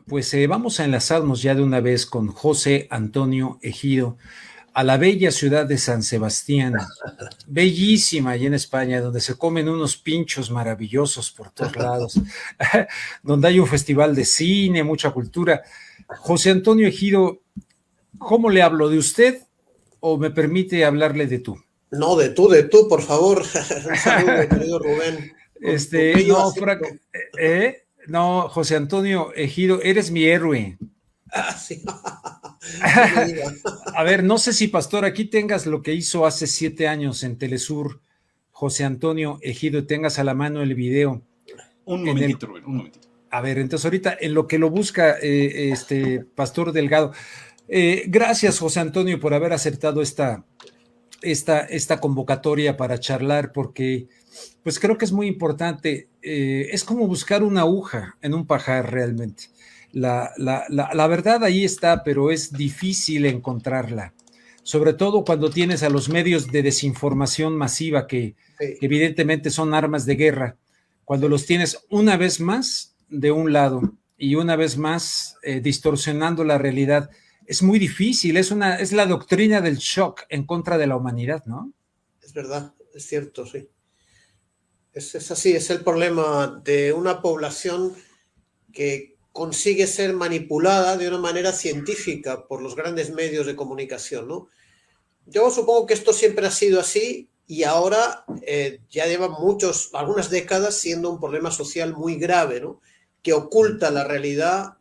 Pues vamos a enlazarnos ya de una vez con José Antonio Ejido a la bella ciudad de San Sebastián, bellísima allí en España, donde se comen unos pinchos maravillosos por todos lados, donde hay un festival de cine, mucha cultura. José Antonio Ejido, ¿cómo le hablo? ¿De usted o me permite hablarle de tú? No, de tú, por favor. Un saludo, querido Rubén, con tu bello No, acento. no, José Antonio Ejido, eres mi héroe. Ah, sí. No me diga. A ver, no sé si, Pastor, aquí tengas lo que hizo hace 7 años en Telesur José Antonio Ejido, tengas a la mano el video. Un momentito, Rubén, un momentito. A ver, entonces ahorita en lo que lo busca Pastor Delgado. Gracias, José Antonio, por haber aceptado esta convocatoria para charlar, porque pues creo que es muy importante. Es como buscar una aguja en un pajar realmente. La verdad ahí está, pero es difícil encontrarla, sobre todo cuando tienes a los medios de desinformación masiva que Sí, evidentemente son armas de guerra, cuando los tienes una vez más de un lado y una vez más distorsionando la realidad. Es muy difícil, es la doctrina del shock en contra de la humanidad, ¿no? es verdad, es cierto, sí. Es así, es el problema de una población que consigue ser manipulada de una manera científica por los grandes medios de comunicación, ¿no? Yo supongo que esto siempre ha sido así y ahora ya lleva algunas décadas siendo un problema social muy grave, ¿no? Que oculta la realidad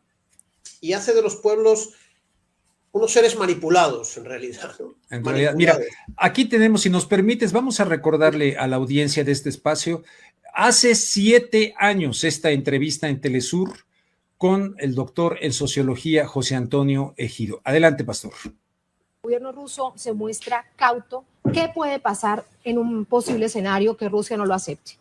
y hace de los pueblos unos seres manipulados, en realidad, ¿no? En realidad, mira, Manipulados. aquí tenemos, si nos permites, vamos a recordarle a la audiencia de este espacio, hace 7 años esta entrevista en Telesur con el doctor en sociología José Antonio Ejido. Adelante, Pastor. El gobierno ruso se muestra cauto. ¿Qué puede pasar en un posible escenario que Rusia no lo acepte?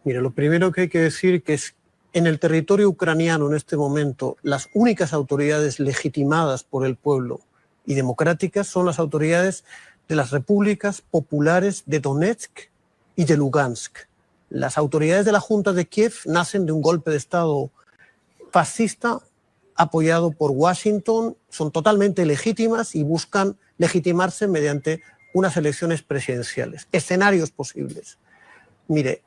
Mire, lo primero que hay que decir que es en el territorio ucraniano en este momento las únicas autoridades legitimadas por el pueblo y democráticas son las autoridades de las repúblicas populares de Donetsk y de Lugansk. Las autoridades de la Junta de Kiev nacen de un golpe de Estado fascista apoyado por Washington, son totalmente legítimas y buscan legitimarse mediante unas elecciones presidenciales. Escenarios posibles. Mire,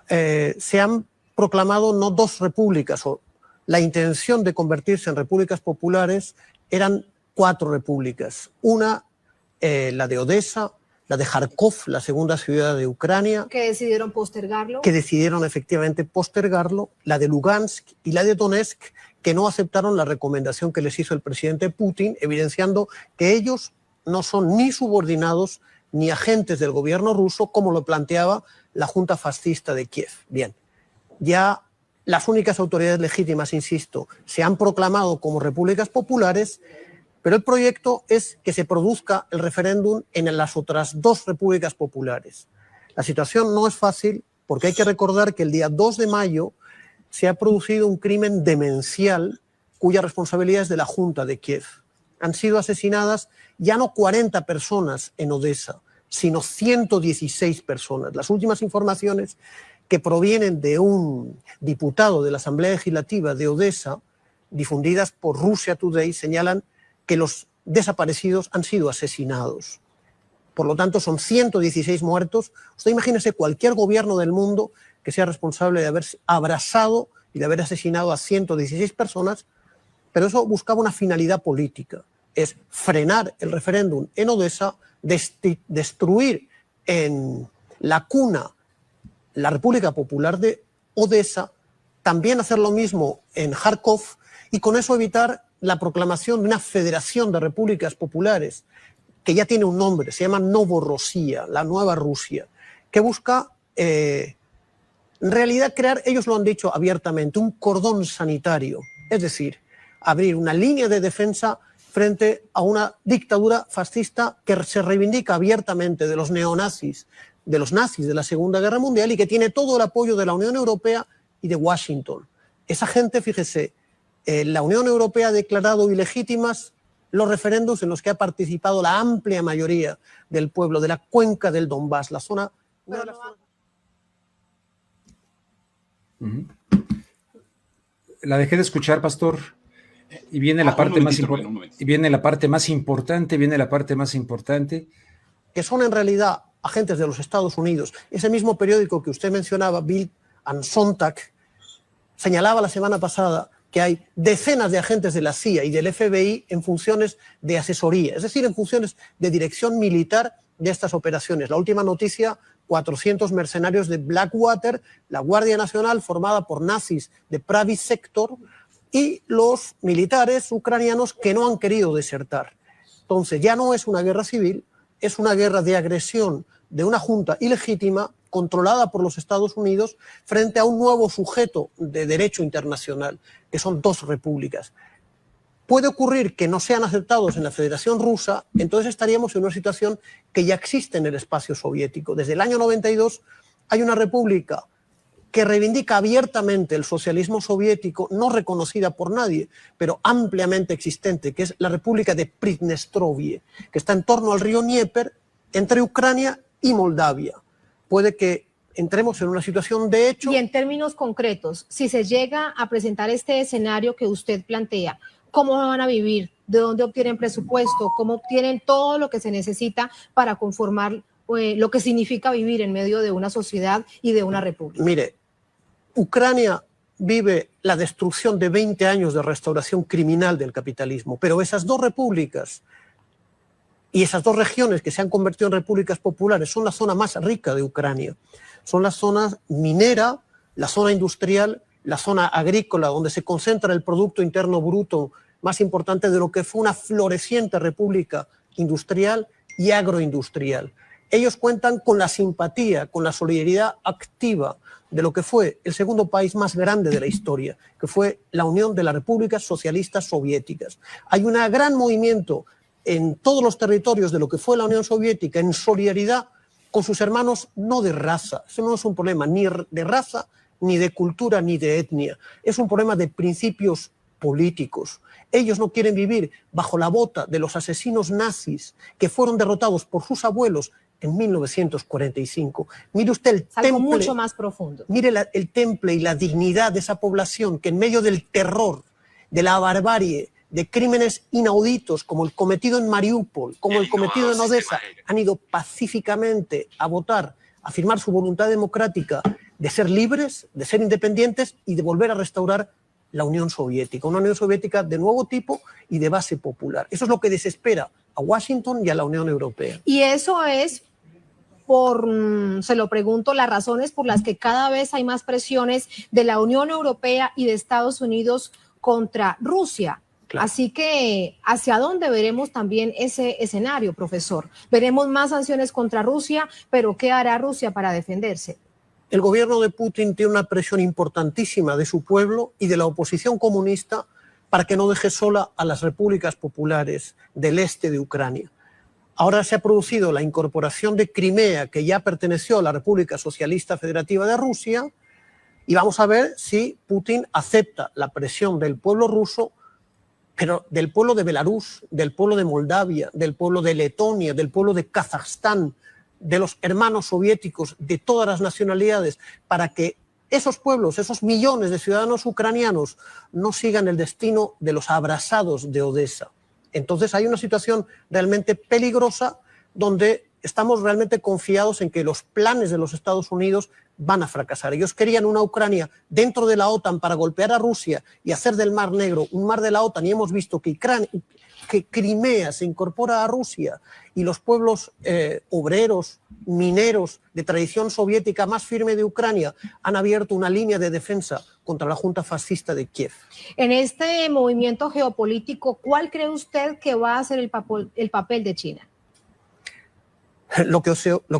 se han proclamado no 2 repúblicas, o la intención de convertirse en repúblicas populares eran 4 repúblicas. Una, la de Odessa, la de Kharkov, la segunda ciudad de Ucrania. ¿Que decidieron postergarlo? Que decidieron efectivamente postergarlo, la de Lugansk y la de Donetsk, que no aceptaron la recomendación que les hizo el presidente Putin, evidenciando que ellos no son ni subordinados ni agentes del gobierno ruso, como lo planteaba la Junta Fascista de Kiev. Bien, ya las únicas autoridades legítimas, insisto, se han proclamado como repúblicas populares, pero el proyecto es que se produzca el referéndum en las otras 2 repúblicas populares. La situación no es fácil porque hay que recordar que el día 2 de mayo se ha producido un crimen demencial cuya responsabilidad es de la Junta de Kiev. Han sido asesinadas ya no 40 personas en Odessa, sino 116 personas. Las últimas informaciones que provienen de un diputado de la Asamblea Legislativa de Odessa, difundidas por Russia Today, señalan que los desaparecidos han sido asesinados. Por lo tanto, son 116 muertos. Usted imagínese cualquier gobierno del mundo que sea responsable de haber abrazado y de haber asesinado a 116 personas, pero eso buscaba una finalidad política, es frenar el referéndum en Odessa, destruir en la cuna la República Popular de Odessa, también hacer lo mismo en Kharkov y con eso evitar la proclamación de una federación de repúblicas populares que ya tiene un nombre, se llama Novorossiya, la nueva Rusia, que busca en realidad crear, ellos lo han dicho abiertamente, un cordón sanitario, es decir, abrir una línea de defensa frente a una dictadura fascista que se reivindica abiertamente de los neonazis, de los nazis de la Segunda Guerra Mundial y que tiene todo el apoyo de la Unión Europea y de Washington. Esa gente, fíjese, la Unión Europea ha declarado ilegítimas los referendos en los que ha participado la amplia mayoría del pueblo de la cuenca del Donbass, la zona... Una de las zonas... La dejé de escuchar, Pastor. Y viene la parte más Rubén, un importante. Y viene la parte más importante. Que son en realidad agentes de los Estados Unidos. Ese mismo periódico que usted mencionaba, Bild and Sonntag, señalaba la semana pasada que hay decenas de agentes de la CIA y del FBI en funciones de asesoría, es decir, en funciones de dirección militar de estas operaciones. La última noticia, 400 mercenarios de Blackwater, la Guardia Nacional formada por nazis de Pravi Sector y los militares ucranianos que no han querido desertar. Entonces ya no es una guerra civil, es una guerra de agresión de una junta ilegítima controlada por los Estados Unidos frente a un nuevo sujeto de derecho internacional, que son dos repúblicas. Puede ocurrir que no sean aceptados en la Federación Rusa, entonces estaríamos en una situación que ya existe en el espacio soviético. Desde el año 92 hay una república que reivindica abiertamente el socialismo soviético, no reconocida por nadie, pero ampliamente existente, que es la República de Pridnestrovie, que está en torno al río Dnieper, entre Ucrania y Moldavia. Puede que entremos en una situación de hecho. Y en términos concretos, si se llega a presentar este escenario que usted plantea, ¿cómo van a vivir? ¿De dónde obtienen presupuesto? ¿Cómo obtienen todo lo que se necesita para conformar lo que significa vivir en medio de una sociedad y de una república? Mire, Ucrania vive la destrucción de 20 años de restauración criminal del capitalismo, pero esas dos repúblicas y esas dos regiones que se han convertido en repúblicas populares son la zona más rica de Ucrania. Son la zona minera, la zona industrial, la zona agrícola, donde se concentra el Producto Interno Bruto más importante de lo que fue una floreciente república industrial y agroindustrial. Ellos cuentan con la simpatía, con la solidaridad activa de lo que fue el segundo país más grande de la historia, que fue la Unión de las Repúblicas Socialistas Soviéticas. Hay un gran movimiento en todos los territorios de lo que fue la Unión Soviética en solidaridad con sus hermanos, no de raza. Eso no es un problema ni de raza, ni de cultura, ni de etnia. Es un problema de principios políticos. Ellos no quieren vivir bajo la bota de los asesinos nazis que fueron derrotados por sus abuelos en 1945. Mire usted el temple. Algo mucho más profundo. Mire el temple y la dignidad de esa población que en medio del terror, de la barbarie, de crímenes inauditos como el cometido en Mariupol, como el cometido en Odessa, han ido pacíficamente a votar, a firmar su voluntad democrática de ser libres, de ser independientes y de volver a restaurar la Unión Soviética, una Unión Soviética de nuevo tipo y de base popular. Eso es lo que desespera a Washington y a la Unión Europea. Y eso es, se lo pregunto, las razones por las que cada vez hay más presiones de la Unión Europea y de Estados Unidos contra Rusia. Claro. Así que, ¿hacia dónde veremos también ese escenario, profesor? Veremos más sanciones contra Rusia, pero ¿qué hará Rusia para defenderse? El gobierno de Putin tiene una presión importantísima de su pueblo y de la oposición comunista para que no deje sola a las repúblicas populares del este de Ucrania. Ahora se ha producido la incorporación de Crimea, que ya perteneció a la República Socialista Federativa de Rusia, y vamos a ver si Putin acepta la presión del pueblo ruso, pero del pueblo de Belarus, del pueblo de Moldavia, del pueblo de Letonia, del pueblo de Kazajstán, de los hermanos soviéticos, de todas las nacionalidades, para que esos pueblos, esos millones de ciudadanos ucranianos no sigan el destino de los abrasados de Odessa. Entonces hay una situación realmente peligrosa donde estamos realmente confiados en que los planes de los Estados Unidos van a fracasar. Ellos querían una Ucrania dentro de la OTAN para golpear a Rusia y hacer del Mar Negro un mar de la OTAN, y hemos visto que Crimea se incorpora a Rusia y los pueblos obreros, mineros de tradición soviética más firme de Ucrania han abierto una línea de defensa contra la Junta fascista de Kiev. En este movimiento geopolítico, ¿cuál cree usted que va a ser el papel de China? Lo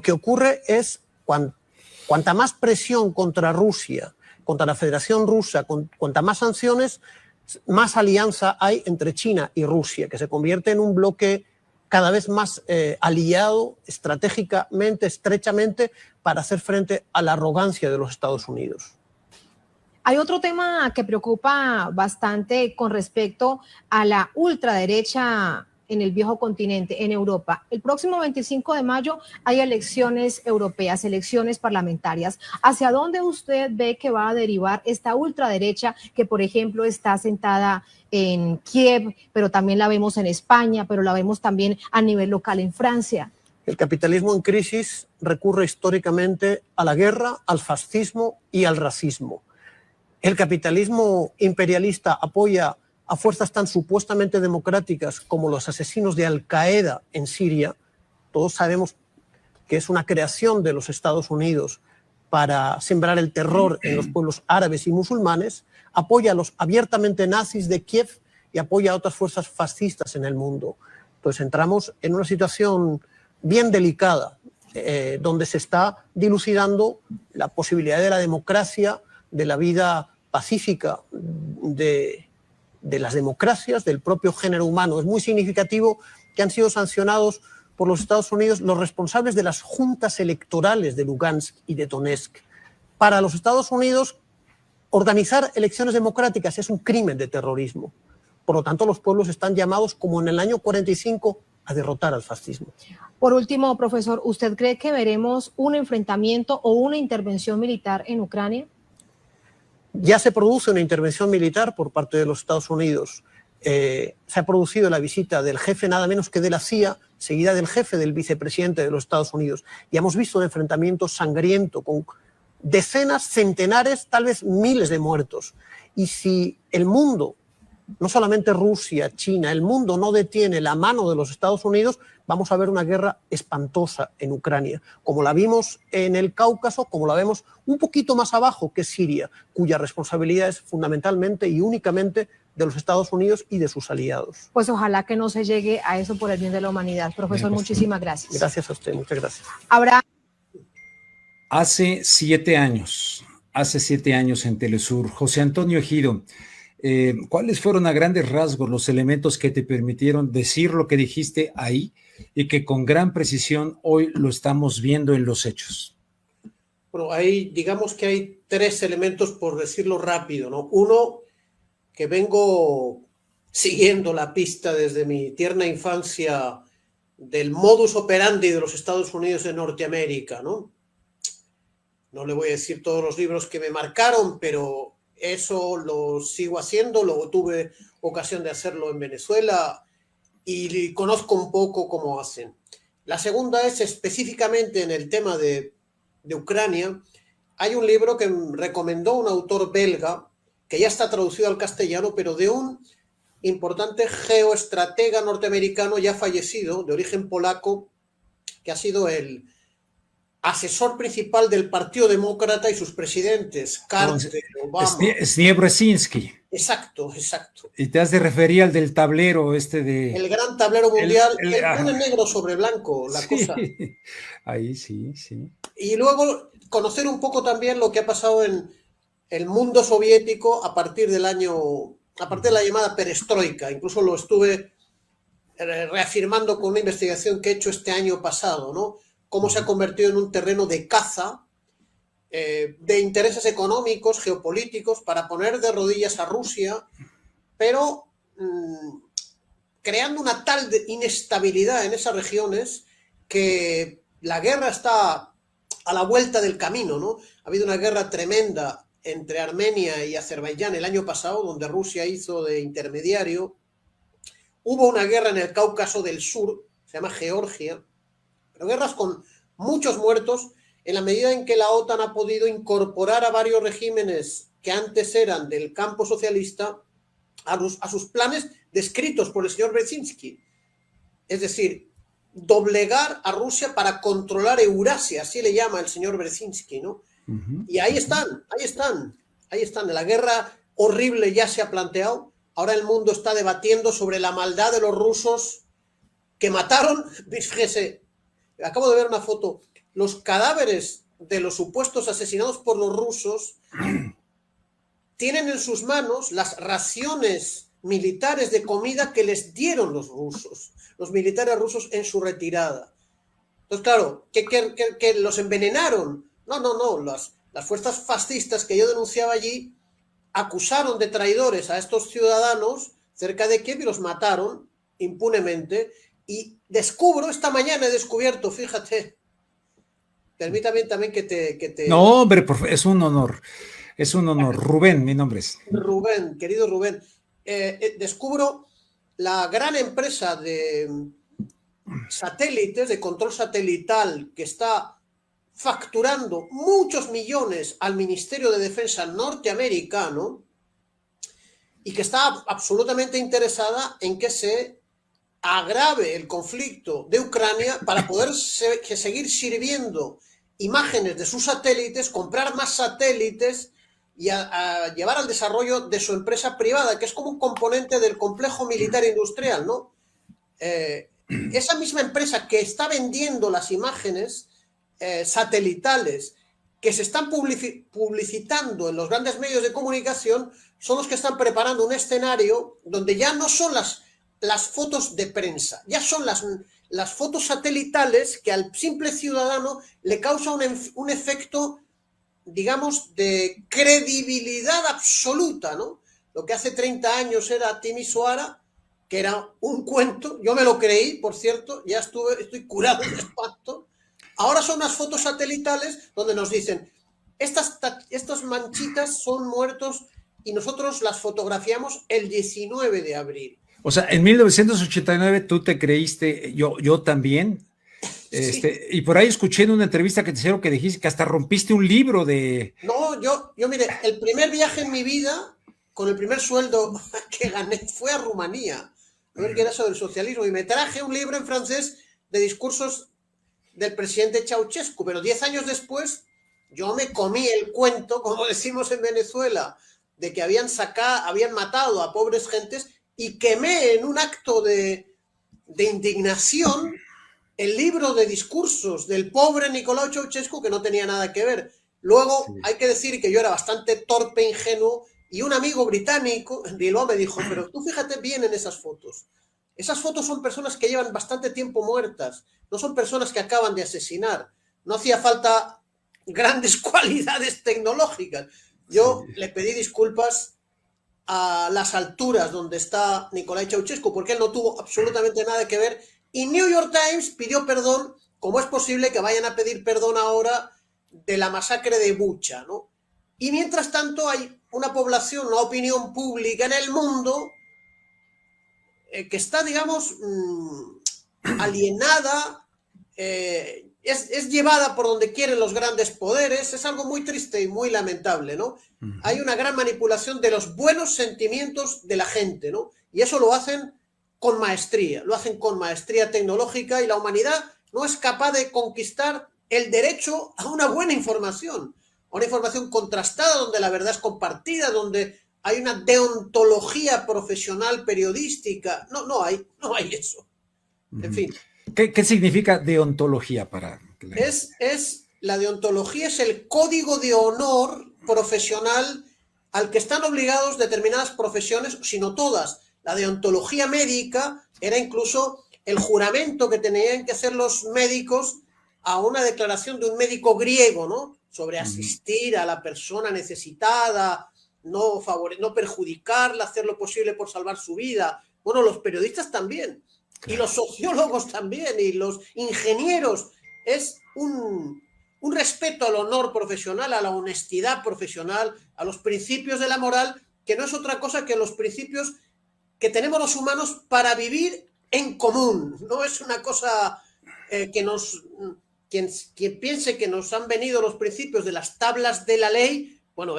que ocurre es cuanta más presión contra Rusia, contra la Federación Rusa, cuanta más sanciones, más alianza hay entre China y Rusia, que se convierte en un bloque cada vez más aliado estratégicamente, estrechamente, para hacer frente a la arrogancia de los Estados Unidos. Hay otro tema que preocupa bastante con respecto a la ultraderecha en el viejo continente, en Europa. El próximo 25 de mayo hay elecciones europeas, elecciones parlamentarias. ¿Hacia dónde usted ve que va a derivar esta ultraderecha que, por ejemplo, está sentada en Kiev, pero también la vemos en España, pero la vemos también a nivel local en Francia? El capitalismo en crisis recurre históricamente a la guerra, al fascismo y al racismo. El capitalismo imperialista apoya a fuerzas tan supuestamente democráticas como los asesinos de Al-Qaeda en Siria. Todos sabemos que es una creación de los Estados Unidos para sembrar el terror en los pueblos árabes y musulmanes, apoya a los abiertamente nazis de Kiev y apoya a otras fuerzas fascistas en el mundo. Entonces entramos en una situación bien delicada, donde se está dilucidando la posibilidad de la democracia, de la vida pacífica de las democracias, del propio género humano. Es muy significativo que han sido sancionados por los Estados Unidos los responsables de las juntas electorales de Lugansk y de Donetsk. Para los Estados Unidos, organizar elecciones democráticas es un crimen de terrorismo. Por lo tanto, los pueblos están llamados, como en el año 45, a derrotar al fascismo. Por último, profesor, ¿usted cree que veremos un enfrentamiento o una intervención militar en Ucrania? Ya se produce una intervención militar por parte de los Estados Unidos. Se ha producido la visita del jefe nada menos que de la CIA, seguida del jefe del vicepresidente de los Estados Unidos. Y hemos visto un enfrentamiento sangriento con decenas, centenares, tal vez miles de muertos. Y si el mundo, no solamente Rusia, China, el mundo no detiene la mano de los Estados Unidos, vamos a ver una guerra espantosa en Ucrania, como la vimos en el Cáucaso, como la vemos un poquito más abajo, que es Siria, cuya responsabilidad es fundamentalmente y únicamente de los Estados Unidos y de sus aliados. Pues ojalá que no se llegue a eso por el bien de la humanidad. Profesor, muchísimas gracias. Gracias a usted, muchas gracias. Habrá... Hace 7 años en Telesur, José Antonio Ejido, ¿cuáles fueron a grandes rasgos los elementos que te permitieron decir lo que dijiste ahí y que con gran precisión hoy lo estamos viendo en los hechos? Bueno, digamos que hay 3 elementos, por decirlo rápido, ¿no? Uno, que vengo siguiendo la pista desde mi tierna infancia del modus operandi de los Estados Unidos de Norteamérica, ¿no? No le voy a decir todos los libros que me marcaron, pero eso lo sigo haciendo. Luego tuve ocasión de hacerlo en Venezuela y conozco un poco cómo hacen. La segunda es específicamente en el tema de Ucrania. Hay un libro que me recomendó un autor belga, que ya está traducido al castellano, pero de un importante geoestratega norteamericano ya fallecido, de origen polaco, que ha sido el asesor principal del Partido Demócrata y sus presidentes, Carter, Obama. Sniebrzezinski. Exacto. Y te has de referir al del tablero de... El gran tablero mundial, que pone negro sobre blanco la cosa. Ahí sí. Y luego conocer un poco también lo que ha pasado en el mundo soviético a partir de la llamada perestroika. Incluso lo estuve reafirmando con una investigación que he hecho este año pasado, ¿no? Cómo se ha convertido en un terreno de caza de intereses económicos, geopolíticos, para poner de rodillas a Rusia, pero creando una tal inestabilidad en esas regiones que la guerra está a la vuelta del camino, ¿no? Ha habido una guerra tremenda entre Armenia y Azerbaiyán el año pasado, donde Rusia hizo de intermediario. Hubo una guerra en el Cáucaso del Sur, se llama Georgia, pero guerras con muchos muertos, en la medida en que la OTAN ha podido incorporar a varios regímenes que antes eran del campo socialista a sus planes descritos por el señor Brzezinski. Es decir, doblegar a Rusia para controlar Eurasia, así le llama el señor Brzezinski, ¿no? Uh-huh. Y ahí están. La guerra horrible ya se ha planteado. Ahora el mundo está debatiendo sobre la maldad de los rusos que mataron, fíjese, acabo de ver una foto, los cadáveres de los supuestos asesinados por los rusos tienen en sus manos las raciones militares de comida que les dieron los militares rusos en su retirada. Entonces, claro, que los envenenaron. No, las fuerzas fascistas que yo denunciaba allí acusaron de traidores a estos ciudadanos cerca de Kiev y los mataron impunemente, y descubro, esta mañana he descubierto, fíjate, permítame también que te... No, hombre, es un honor. Es un honor. Rubén, mi nombre es. Rubén, querido Rubén, descubro la gran empresa de satélites, de control satelital, que está facturando muchos millones al Ministerio de Defensa norteamericano y que está absolutamente interesada en que se agrave el conflicto de Ucrania para poder seguir sirviendo imágenes de sus satélites, comprar más satélites y a llevar al desarrollo de su empresa privada, que es como un componente del complejo militar industrial, ¿no? Esa misma empresa que está vendiendo las imágenes satelitales que se están publicitando en los grandes medios de comunicación son los que están preparando un escenario donde ya no son las fotos de prensa, ya son las fotos satelitales que al simple ciudadano le causa un efecto, digamos, de credibilidad absoluta, ¿no? Lo que hace 30 años era Timisoara, que era un cuento, yo me lo creí, por cierto, ya estoy curado de espanto. Ahora son unas fotos satelitales donde nos dicen, estas manchitas son muertos y nosotros las fotografiamos el 19 de abril. O sea, en 1989 tú te creíste, yo también. Sí. Y por ahí escuché en una entrevista que te hicieron que dijiste que hasta rompiste un libro de... No, yo mire, el primer viaje en mi vida, con el primer sueldo que gané, fue a Rumanía, a ver qué era eso del socialismo, y me traje un libro en francés de discursos del presidente Ceausescu, pero 10 años después yo me comí el cuento, como decimos en Venezuela, de que habían matado a pobres gentes, y quemé en un acto de indignación el libro de discursos del pobre Nicolau Ceausescu, que no tenía nada que ver. Luego, sí, hay que decir que yo era bastante torpe, ingenuo, y un amigo británico en Bilbao me dijo, pero tú fíjate bien en esas fotos. Esas fotos son personas que llevan bastante tiempo muertas, no son personas que acaban de asesinar. No hacía falta grandes cualidades tecnológicas. Yo le pedí disculpas a las alturas donde está Nicolae Ceausescu, porque él no tuvo absolutamente nada que ver, y New York Times pidió perdón. ¿Cómo es posible que vayan a pedir perdón ahora de la masacre de Bucha, ¿no? Y mientras tanto hay una población, una opinión pública en el mundo que está, digamos, alienada, es llevada por donde quieren los grandes poderes. Es algo muy triste y muy lamentable, ¿no? Hay una gran manipulación de los buenos sentimientos de la gente, ¿no? Y eso lo hacen con maestría tecnológica, y la humanidad no es capaz de conquistar el derecho a una buena información, a una información contrastada, donde la verdad es compartida, donde hay una deontología profesional periodística. No hay eso. En fin. ¿Qué significa deontología para...? La deontología es el código de honor profesional al que están obligados determinadas profesiones, sino todas. La deontología médica era incluso el juramento que tenían que hacer los médicos a una declaración de un médico griego, ¿no? Sobre asistir a la persona necesitada, no perjudicarla, hacer lo posible por salvar su vida. Bueno, los periodistas también, y los sociólogos también, y los ingenieros. Es un respeto al honor profesional, a la honestidad profesional, a los principios de la moral, que no es otra cosa que los principios que tenemos los humanos para vivir en común. No es una cosa quien piense que nos han venido los principios de las tablas de la ley, bueno,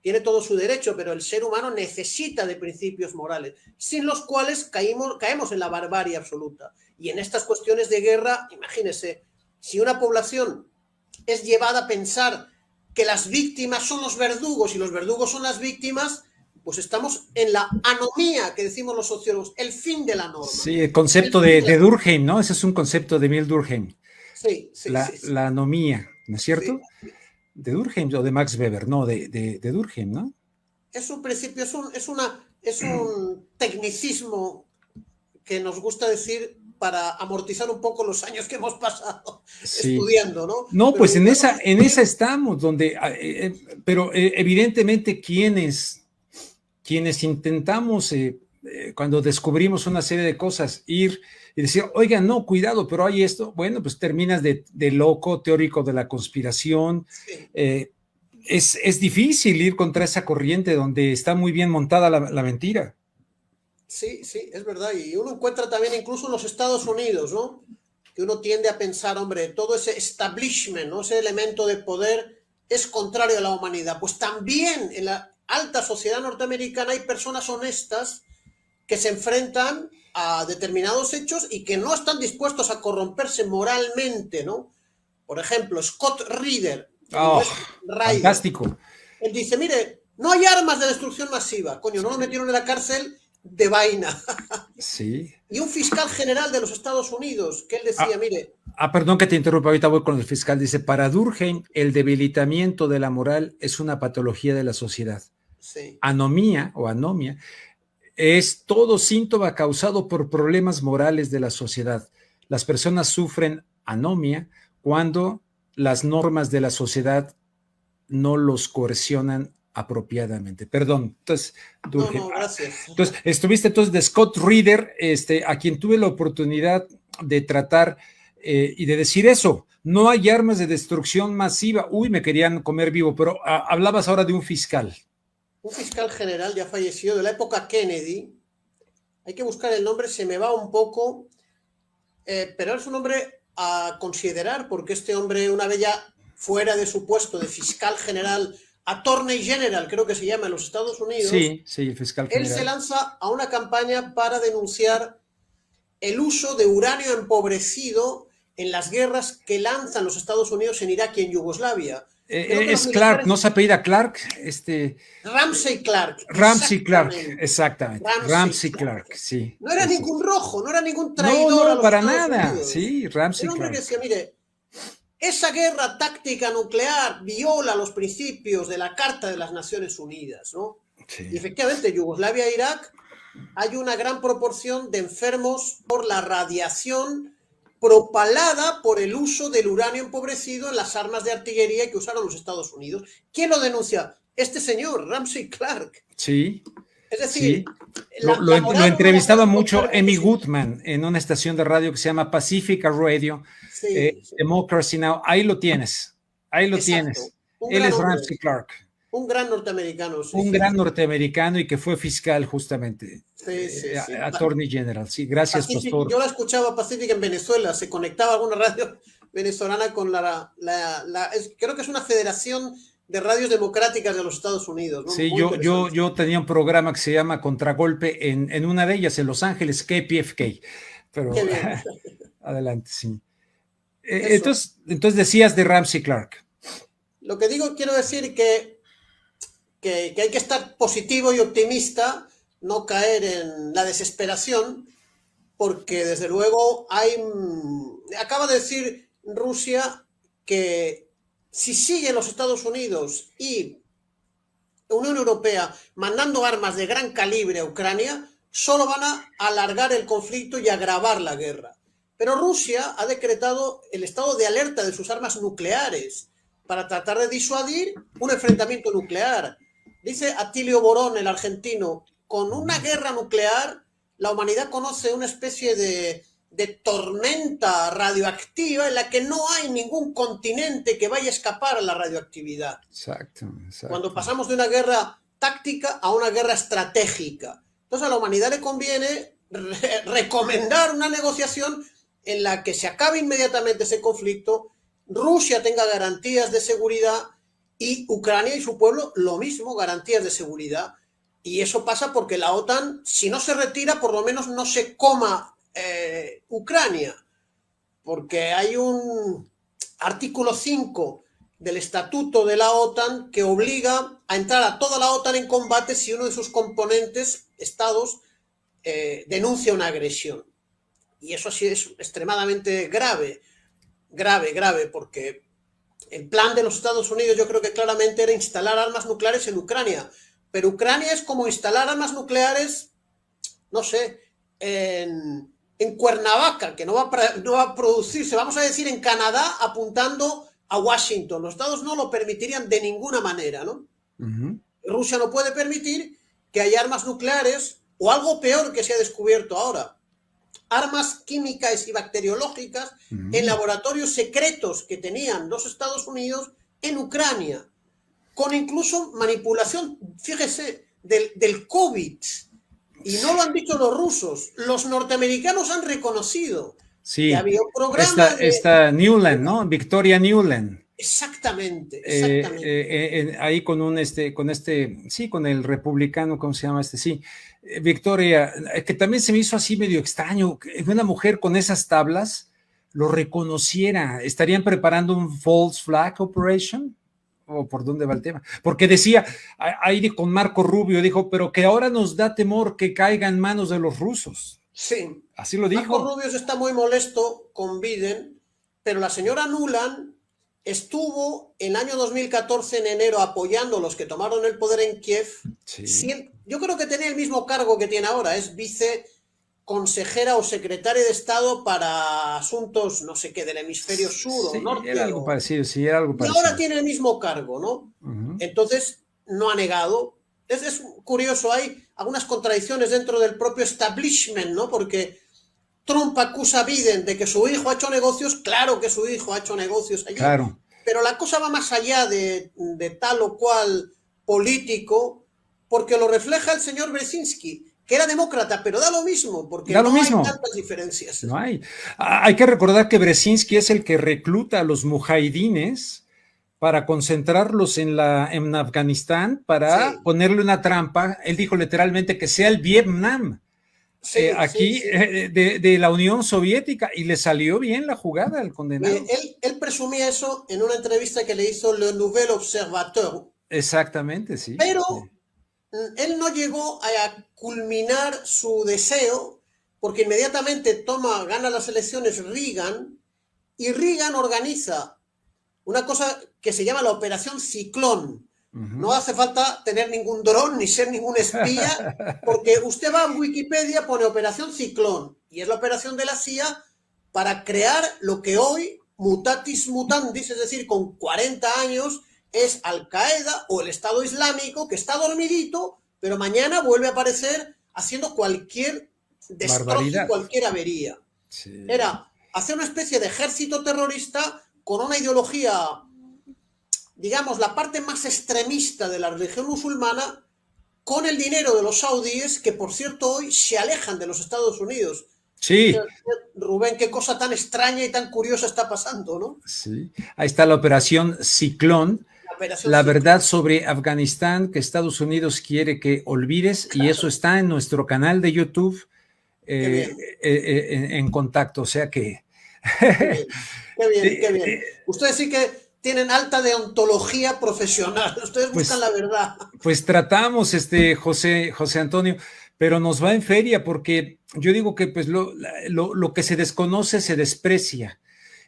tiene todo su derecho, pero el ser humano necesita de principios morales, sin los cuales caemos en la barbarie absoluta. Y en estas cuestiones de guerra, imagínese, si una población es llevada a pensar que las víctimas son los verdugos y los verdugos son las víctimas, pues estamos en la anomía que decimos los sociólogos, el fin de la norma. Sí, el concepto de Durkheim, ¿no? Ese es un concepto de Emile Durkheim. Sí. La anomía, ¿no es cierto? Sí. De Durkheim o de Max Weber, no, de Durkheim, ¿no? Es un principio, es un tecnicismo que nos gusta decir para amortizar un poco los años que hemos pasado estudiando, ¿no? No, pero pues en esa estamos, donde, pero evidentemente quienes intentamos cuando descubrimos una serie de cosas, ir y decir, oiga, no, cuidado, pero hay esto, bueno, pues terminas de loco, teórico de la conspiración. Sí. Es difícil ir contra esa corriente donde está muy bien montada la mentira. Sí, sí, es verdad. Y uno encuentra también incluso en los Estados Unidos, ¿no? Que uno tiende a pensar, hombre, todo ese establishment, ¿no? Ese elemento de poder es contrario a la humanidad. Pues también en la alta sociedad norteamericana hay personas honestas que se enfrentan a determinados hechos y que no están dispuestos a corromperse moralmente, ¿no? Por ejemplo, Scott Reeder, fantástico. Él dice, mire, no hay armas de destrucción masiva, coño, no lo metieron en la cárcel de vaina. Sí. Y un fiscal general de los Estados Unidos, que él decía, mire... Perdón que te interrumpa, ahorita voy con el fiscal. Dice, para Durkheim, el debilitamiento de la moral es una patología de la sociedad. Sí. Anomía es todo síntoma causado por problemas morales de la sociedad. Las personas sufren anomia cuando las normas de la sociedad no los coercionan apropiadamente. Perdón, entonces, No, gracias. Entonces, estuviste de Scott Reeder, a quien tuve la oportunidad de tratar y de decir eso, no hay armas de destrucción masiva. Uy, me querían comer vivo, pero hablabas ahora de un fiscal. Un fiscal general ya fallecido de la época Kennedy. Hay que buscar el nombre, se me va un poco, pero es un hombre a considerar, porque este hombre, una vez ya fuera de su puesto de fiscal general, Attorney General, creo que se llama en los Estados Unidos. Sí, el fiscal general. Él se lanza a una campaña para denunciar el uso de uranio empobrecido en las guerras que lanzan los Estados Unidos en Irak y en Yugoslavia. Es Clark, ¿no se apellida Clark? Ramsey Clark. Ramsey Clark, exactamente. Ramsey Clark, sí. No era ningún rojo, no era ningún traidor. No, para nada. Unidos. Sí, Ramsey Clark. Era un hombre que decía, mire, esa guerra táctica nuclear viola los principios de la Carta de las Naciones Unidas, ¿no? Sí. Y efectivamente, Yugoslavia e Irak hay una gran proporción de enfermos por la radiación propalada por el uso del uranio empobrecido en las armas de artillería que usaron los Estados Unidos. ¿Quién lo denuncia? Este señor, Ramsey Clark. Sí. Es decir, sí. Lo entrevistaba mucho Emmy Goodman en una estación de radio que se llama Pacifica Radio, sí. Democracy Now! Ahí lo tienes. Tienes. Él es Ramsey Clark. Un gran norteamericano. Sí, gran norteamericano y que fue fiscal justamente. Sí. Attorney General. Sí, gracias, Pacific, pastor. Yo la escuchaba Pacific en Venezuela. Se conectaba a alguna radio venezolana con creo que es una federación de radios democráticas de los Estados Unidos, ¿no? Sí, yo tenía un programa que se llama Contragolpe en una de ellas, en Los Ángeles, KPFK. Pero adelante, sí. Entonces decías de Ramsey Clark. Lo que quiero decir que hay que estar positivo y optimista, no caer en la desesperación, porque desde luego acaba de decir Rusia que si siguen los Estados Unidos y la Unión Europea mandando armas de gran calibre a Ucrania, solo van a alargar el conflicto y agravar la guerra. Pero Rusia ha decretado el estado de alerta de sus armas nucleares para tratar de disuadir un enfrentamiento nuclear. Dice Atilio Borón, el argentino, con una guerra nuclear la humanidad conoce una especie de tormenta radioactiva en la que no hay ningún continente que vaya a escapar a la radioactividad. Exacto. Cuando pasamos de una guerra táctica a una guerra estratégica. Entonces a la humanidad le conviene recomendar una negociación en la que se acabe inmediatamente ese conflicto, Rusia tenga garantías de seguridad y Ucrania y su pueblo lo mismo, garantías de seguridad. Y eso pasa porque la OTAN, si no se retira, por lo menos no se coma Ucrania, porque hay un artículo 5 del estatuto de la OTAN que obliga a entrar a toda la OTAN en combate si uno de sus componentes, estados, denuncia una agresión. Y eso sí es extremadamente grave, porque el plan de los Estados Unidos yo creo que claramente era instalar armas nucleares en Ucrania, pero Ucrania es como instalar armas nucleares, no sé, en Cuernavaca, que no va a producirse, vamos a decir en Canadá, apuntando a Washington. Los estados no lo permitirían de ninguna manera, ¿no? Uh-huh. Rusia no puede permitir que haya armas nucleares O algo peor que se ha descubierto ahora, armas químicas y bacteriológicas en laboratorios secretos que tenían los Estados Unidos en Ucrania, con incluso manipulación, fíjese, del COVID. Y no lo han dicho los rusos, los norteamericanos han reconocido que había un programa esta Nuland, ¿no? Victoria Nuland. Exactamente. Ahí con con el republicano, ¿cómo se llama este? Sí, Victoria, que también se me hizo así medio extraño, que una mujer con esas tablas lo reconociera. ¿Estarían preparando un false flag operation? ¿O por dónde va el tema? Porque decía, ahí con Marco Rubio, dijo, pero que ahora nos da temor que caiga en manos de los rusos. Sí. Así lo dijo. Marco Rubio está muy molesto con Biden, pero la señora Nuland estuvo en el año 2014, en enero, apoyando a los que tomaron el poder en Kiev. Sí. Yo creo que tenía el mismo cargo que tiene ahora, es viceconsejera o secretaria de Estado para asuntos, no sé qué, del hemisferio sur o norte. Era algo parecido, sí, era algo parecido. Y ahora tiene el mismo cargo, ¿no? Entonces, no ha negado. Es curioso, hay algunas contradicciones dentro del propio establishment, ¿no? Porque Trump acusa a Biden de que su hijo ha hecho negocios, claro que su hijo ha hecho negocios allí, claro. Pero la cosa va más allá de tal o cual político, porque lo refleja el señor Brzezinski, que era demócrata, pero da lo mismo, porque no hay tantas diferencias. No hay. Hay que recordar que Brzezinski es el que recluta a los mujahidines para concentrarlos en Afganistán, para ponerle una trampa. Él dijo literalmente que sea el Vietnam. De la Unión Soviética, y le salió bien la jugada al condenado. Él presumía eso en una entrevista que le hizo Le Nouvel Observateur. Exactamente, sí. Pero él no llegó a culminar su deseo, porque inmediatamente gana las elecciones Reagan, y Reagan organiza una cosa que se llama la Operación Ciclón. No hace falta tener ningún dron ni ser ningún espía, porque usted va a Wikipedia, pone Operación Ciclón, y es la operación de la CIA para crear lo que hoy, mutatis mutandis, es decir, con 40 años, es Al-Qaeda o el Estado Islámico, que está dormidito, pero mañana vuelve a aparecer haciendo cualquier destrozo, cualquier avería. Sí. Era hacer una especie de ejército terrorista con una ideología, digamos, la parte más extremista de la religión musulmana, con el dinero de los saudíes, que por cierto hoy se alejan de los Estados Unidos. Sí. Rubén, qué cosa tan extraña y tan curiosa está pasando, ¿no? Sí. Ahí está la Operación Ciclón. La verdad sobre Afganistán, que Estados Unidos quiere que olvides, claro. Y eso está en nuestro canal de YouTube en contacto, o sea que... Qué bien. Ustedes sí que tienen alta deontología profesional, ustedes buscan la verdad. Pues tratamos, José Antonio, pero nos va en feria, porque yo digo que pues lo que se desconoce se desprecia,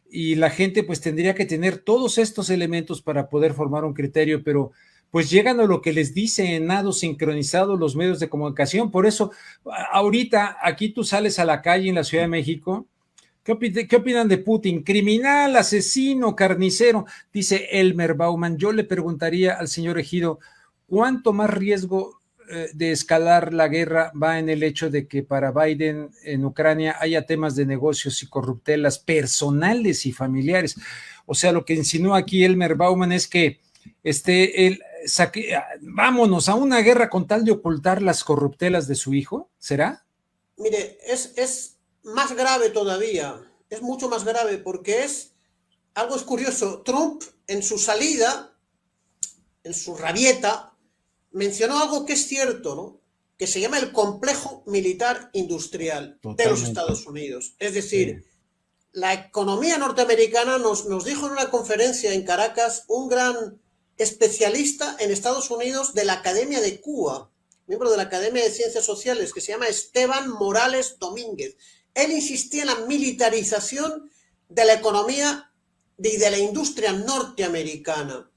y la gente pues tendría que tener todos estos elementos para poder formar un criterio, pero pues llegan a lo que les dice en nado sincronizado los medios de comunicación. Por eso ahorita aquí tú sales a la calle en la Ciudad de México. ¿Qué opinan de Putin? Criminal, asesino, carnicero, dice Elmer Bauman. Yo le preguntaría al señor Ejido, ¿cuánto más riesgo de escalar la guerra va en el hecho de que para Biden en Ucrania haya temas de negocios y corruptelas personales y familiares? O sea, lo que insinúa aquí Elmer Bauman es que vámonos a una guerra con tal de ocultar las corruptelas de su hijo, ¿será? Mire, es más grave todavía, es mucho más grave, porque algo es curioso. Trump, en su salida, en su rabieta, mencionó algo que es cierto, ¿no? Que se llama el complejo militar industrial de los Estados Unidos. Es decir, la economía norteamericana nos dijo en una conferencia en Caracas un gran especialista en Estados Unidos de la Academia de Cuba, miembro de la Academia de Ciencias Sociales, que se llama Esteban Morales Domínguez. Él insistía en la militarización de la economía y de la industria norteamericana.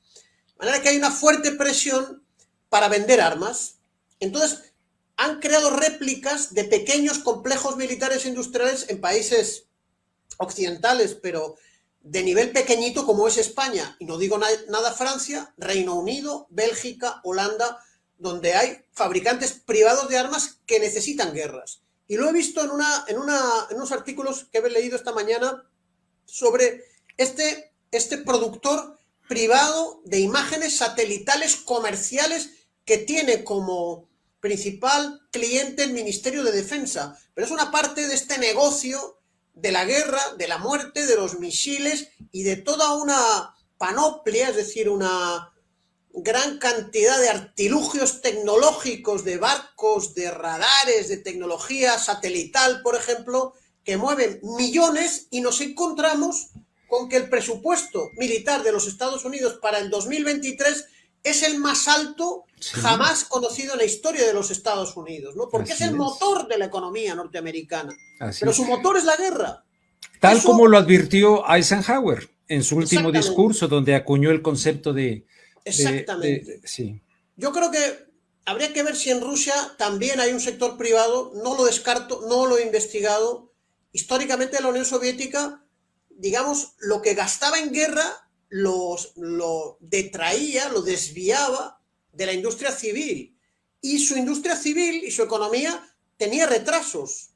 De manera que hay una fuerte presión para vender armas. Entonces, han creado réplicas de pequeños complejos militares industriales en países occidentales, pero de nivel pequeñito como es España. Y no digo nada Francia, Reino Unido, Bélgica, Holanda, donde hay fabricantes privados de armas que necesitan guerras. Y lo he visto en unos artículos que he leído esta mañana sobre este productor privado de imágenes satelitales comerciales que tiene como principal cliente el Ministerio de Defensa. Pero es una parte de este negocio de la guerra, de la muerte, de los misiles y de toda una panoplia, es decir, una gran cantidad de artilugios tecnológicos, de barcos, de radares, de tecnología satelital, por ejemplo, que mueven millones, y nos encontramos con que el presupuesto militar de los Estados Unidos para el 2023 es el más alto jamás conocido en la historia de los Estados Unidos, ¿no? Porque es el motor de la economía norteamericana. Pero su motor es la guerra. Tal como lo advirtió Eisenhower en su último discurso, donde acuñó el concepto de... Exactamente. Sí. Yo creo que habría que ver si en Rusia también hay un sector privado, no lo descarto, no lo he investigado. Históricamente la Unión Soviética, digamos, lo que gastaba en guerra lo detraía, lo desviaba de la industria civil. Y su industria civil y su economía tenía retrasos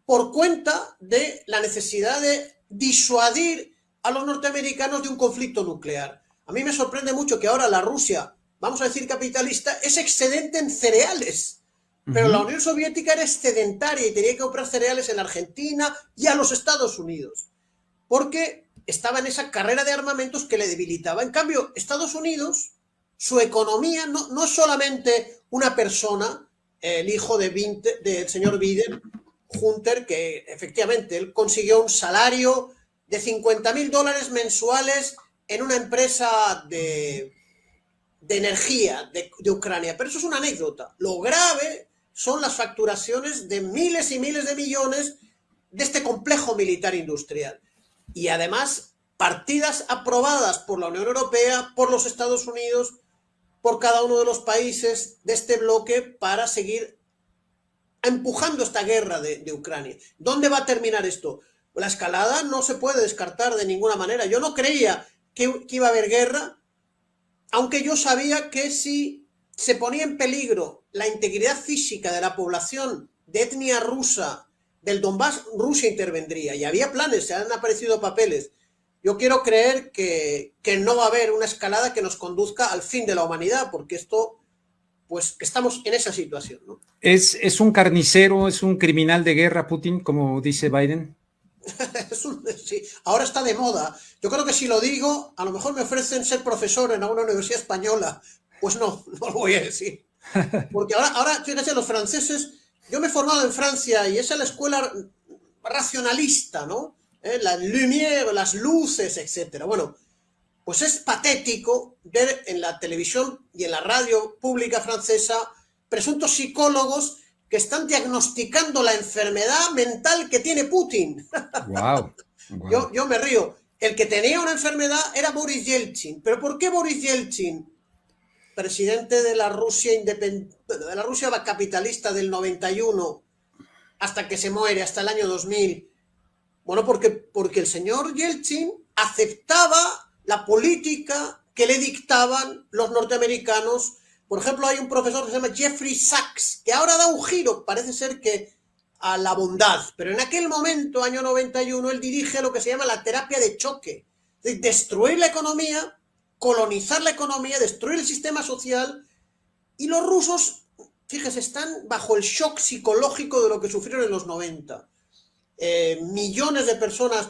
por cuenta de la necesidad de disuadir a los norteamericanos de un conflicto nuclear. A mí me sorprende mucho que ahora la Rusia, vamos a decir capitalista, es excedente en cereales. Pero la Unión Soviética era excedentaria y tenía que comprar cereales en Argentina y a los Estados Unidos, porque estaba en esa carrera de armamentos que le debilitaba. En cambio, Estados Unidos, su economía no es solamente una persona, el hijo del señor Biden, Hunter, que efectivamente él consiguió un salario de $50,000 mensuales en una empresa de energía de Ucrania, pero eso es una anécdota. Lo grave son las facturaciones de miles y miles de millones de este complejo militar industrial. Y además, partidas aprobadas por la Unión Europea, por los Estados Unidos, por cada uno de los países de este bloque para seguir empujando esta guerra de Ucrania. ¿Dónde va a terminar esto? La escalada no se puede descartar de ninguna manera. Yo no creía que iba a haber guerra, aunque yo sabía que si se ponía en peligro la integridad física de la población de etnia rusa del Donbass, Rusia intervendría. Y había planes, se han aparecido papeles. Yo quiero creer que no va a haber una escalada que nos conduzca al fin de la humanidad, porque esto, pues estamos en esa situación, ¿no? ¿Es un carnicero, es un criminal de guerra, Putin, como dice Biden? Sí, ahora está de moda. Yo creo que si lo digo, a lo mejor me ofrecen ser profesor en alguna universidad española. Pues no lo voy a decir. Porque ahora fíjense, los franceses, yo me he formado en Francia y esa es la escuela racionalista, ¿no? La lumière, las luces, etcétera. Bueno, pues es patético ver en la televisión y en la radio pública francesa presuntos psicólogos que están diagnosticando la enfermedad mental que tiene Putin. Wow. Yo me río. El que tenía una enfermedad era Boris Yeltsin. ¿Pero por qué Boris Yeltsin, presidente de la Rusia de la Rusia capitalista del 91 hasta que se muere, hasta el año 2000? Bueno, porque el señor Yeltsin aceptaba la política que le dictaban los norteamericanos. Por ejemplo, hay un profesor que se llama Jeffrey Sachs, que ahora da un giro, parece ser que a la bondad, pero en aquel momento, año 91, él dirige lo que se llama la terapia de choque, es decir, destruir la economía, colonizar la economía, destruir el sistema social, y los rusos, fíjese, están bajo el shock psicológico de lo que sufrieron en los 90. Millones de personas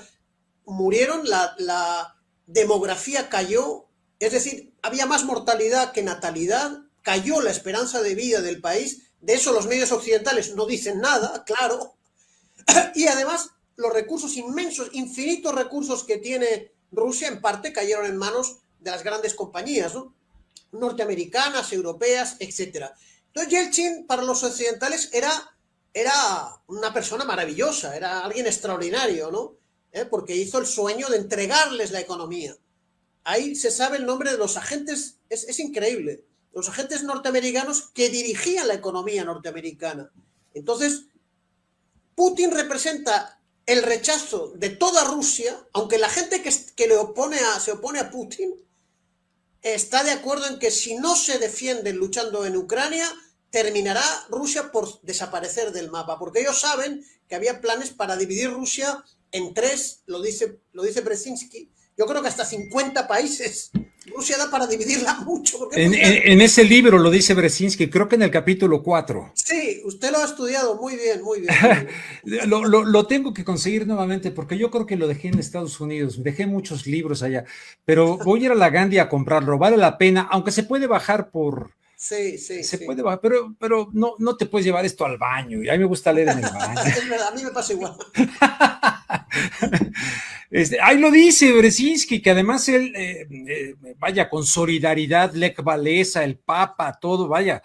murieron, la demografía cayó, es decir, había más mortalidad que natalidad, cayó la esperanza de vida del país. De eso los medios occidentales no dicen nada, claro. Y además los recursos inmensos, infinitos recursos que tiene Rusia, en parte cayeron en manos de las grandes compañías, ¿no? Norteamericanas, europeas, etc. Entonces Yeltsin para los occidentales era una persona maravillosa, era alguien extraordinario, ¿no? Porque hizo el sueño de entregarles la economía. Ahí se sabe el nombre de los agentes, es increíble, los agentes norteamericanos que dirigían la economía norteamericana. Entonces, Putin representa el rechazo de toda Rusia, aunque la gente que se opone a Putin está de acuerdo en que si no se defienden luchando en Ucrania, terminará Rusia por desaparecer del mapa, porque ellos saben que había planes para dividir Rusia en 3, lo dice Brzezinski, yo creo que hasta 50 países. Rusia da para dividirla mucho. Porque en ese libro lo dice Brzezinski, creo que en el capítulo 4. Sí, usted lo ha estudiado muy bien, muy bien. Lo tengo que conseguir nuevamente porque yo creo que lo dejé en Estados Unidos, dejé muchos libros allá, pero voy a ir a la Gandhi a comprarlo, vale la pena, aunque se puede bajar por... Sí. Puede bajar, pero no te puedes llevar esto al baño, y a mí me gusta leer en el baño. Es verdad, a mí me pasa igual. Ahí lo dice Brzezinski, que además él, vaya, con solidaridad, Lech Walesa, el Papa, todo, vaya,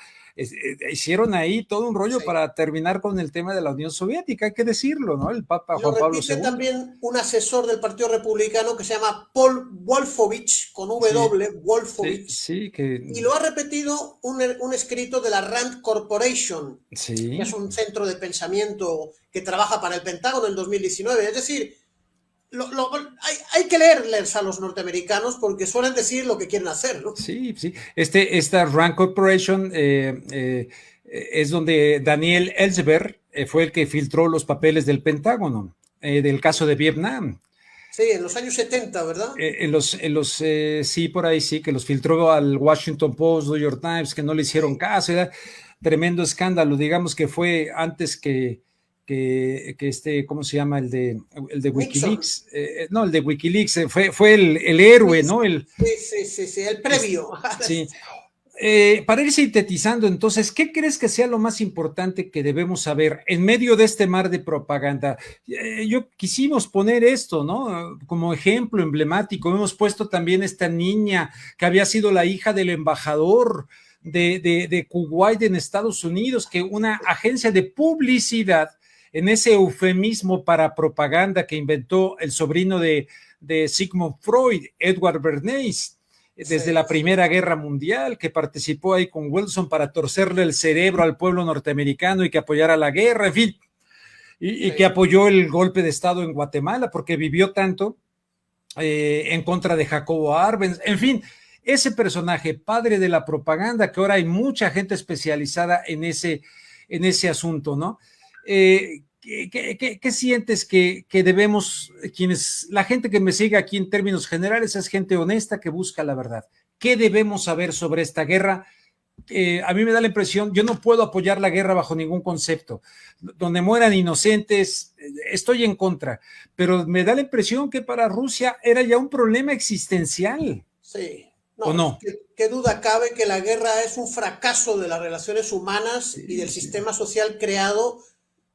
hicieron ahí todo un rollo para terminar con el tema de la Unión Soviética, hay que decirlo, ¿no? El Papa Juan Pablo II. También un asesor del Partido Republicano que se llama Paul Wolfowitz, con W, Wolfowitz, y lo ha repetido un escrito de la Rand Corporation, que es un centro de pensamiento que trabaja para el Pentágono en 2019, es decir, hay que leerles a los norteamericanos porque suelen decir lo que quieren hacer, ¿no? Sí. Esta Rand Corporation es donde Daniel Ellsberg fue el que filtró los papeles del Pentágono, del caso de Vietnam. Sí, en los años 70, ¿verdad? Sí, por ahí sí, que los filtró al Washington Post, New York Times, que no le hicieron caso, era tremendo escándalo, digamos que fue antes que ¿cómo se llama? El de Wikileaks, no, el de Wikileaks, fue el héroe, ¿no? Sí, el previo. Sí. Para ir sintetizando, entonces, ¿qué crees que sea lo más importante que debemos saber en medio de este mar de propaganda? Yo quisimos poner esto, ¿no? Como ejemplo emblemático, hemos puesto también esta niña que había sido la hija del embajador de Kuwait en Estados Unidos, que una agencia de publicidad, en ese eufemismo para propaganda que inventó el sobrino de Sigmund Freud, Edward Bernays, desde la Primera Guerra Mundial, que participó ahí con Wilson para torcerle el cerebro al pueblo norteamericano y que apoyara la guerra, en fin, y que apoyó el golpe de Estado en Guatemala porque vivió tanto en contra de Jacobo Arbenz, en fin, ese personaje, padre de la propaganda, que ahora hay mucha gente especializada en ese asunto, ¿no? ¿Qué sientes que debemos, la gente que me sigue aquí en términos generales es gente honesta que busca la verdad? ¿Qué debemos saber sobre esta guerra? A mí me da la impresión, yo no puedo apoyar la guerra bajo ningún concepto. Donde mueran inocentes, estoy en contra, pero me da la impresión que para Rusia era ya un problema existencial. Sí. ¿O no? ¿Qué duda cabe que la guerra es un fracaso de las relaciones humanas y del sistema social creado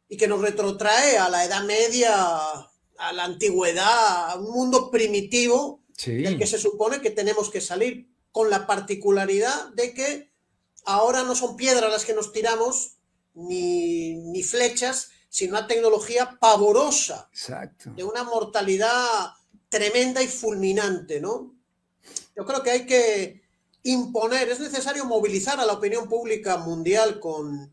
y que nos retrotrae a la Edad Media, a la antigüedad, a un mundo primitivo del que se supone que tenemos que salir, con la particularidad de que ahora no son piedras las que nos tiramos, ni flechas, sino una tecnología pavorosa. Exacto. De una mortalidad tremenda y fulminante, ¿no? Yo creo que hay que imponer, es necesario movilizar a la opinión pública mundial con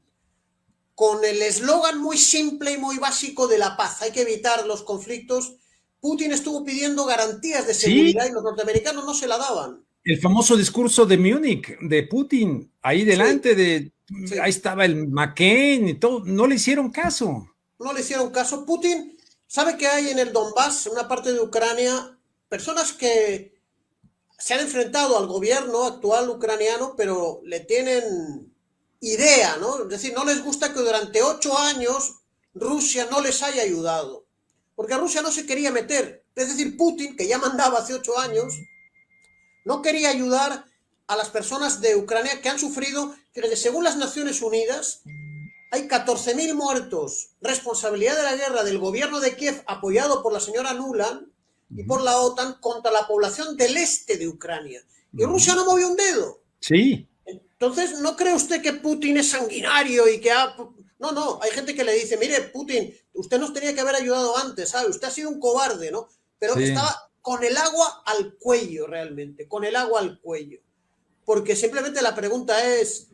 el eslogan muy simple y muy básico de la paz. Hay que evitar los conflictos. Putin estuvo pidiendo garantías de seguridad y los norteamericanos no se la daban. El famoso discurso de Múnich de Putin, ahí delante ahí estaba el McCain y todo, no le hicieron caso. No le hicieron caso. Putin sabe que hay en el Donbass, en una parte de Ucrania, personas que se han enfrentado al gobierno actual ucraniano, pero le tienen idea, ¿no? Es decir, no les gusta que durante 8 años Rusia no les haya ayudado, porque Rusia no se quería meter. Es decir, Putin, que ya mandaba hace 8 años, no quería ayudar a las personas de Ucrania que han sufrido, que según las Naciones Unidas, hay 14.000 muertos, responsabilidad de la guerra del gobierno de Kiev, apoyado por la señora Nuland y por la OTAN, contra la población del este de Ucrania. Y Rusia no movió un dedo. Sí. Entonces, ¿no cree usted que Putin es sanguinario y que ha... No, hay gente que le dice, mire, Putin, usted nos tenía que haber ayudado antes, ¿sabe? Usted ha sido un cobarde, ¿no? Pero estaba con el agua al cuello, realmente, con el agua al cuello. Porque simplemente la pregunta es,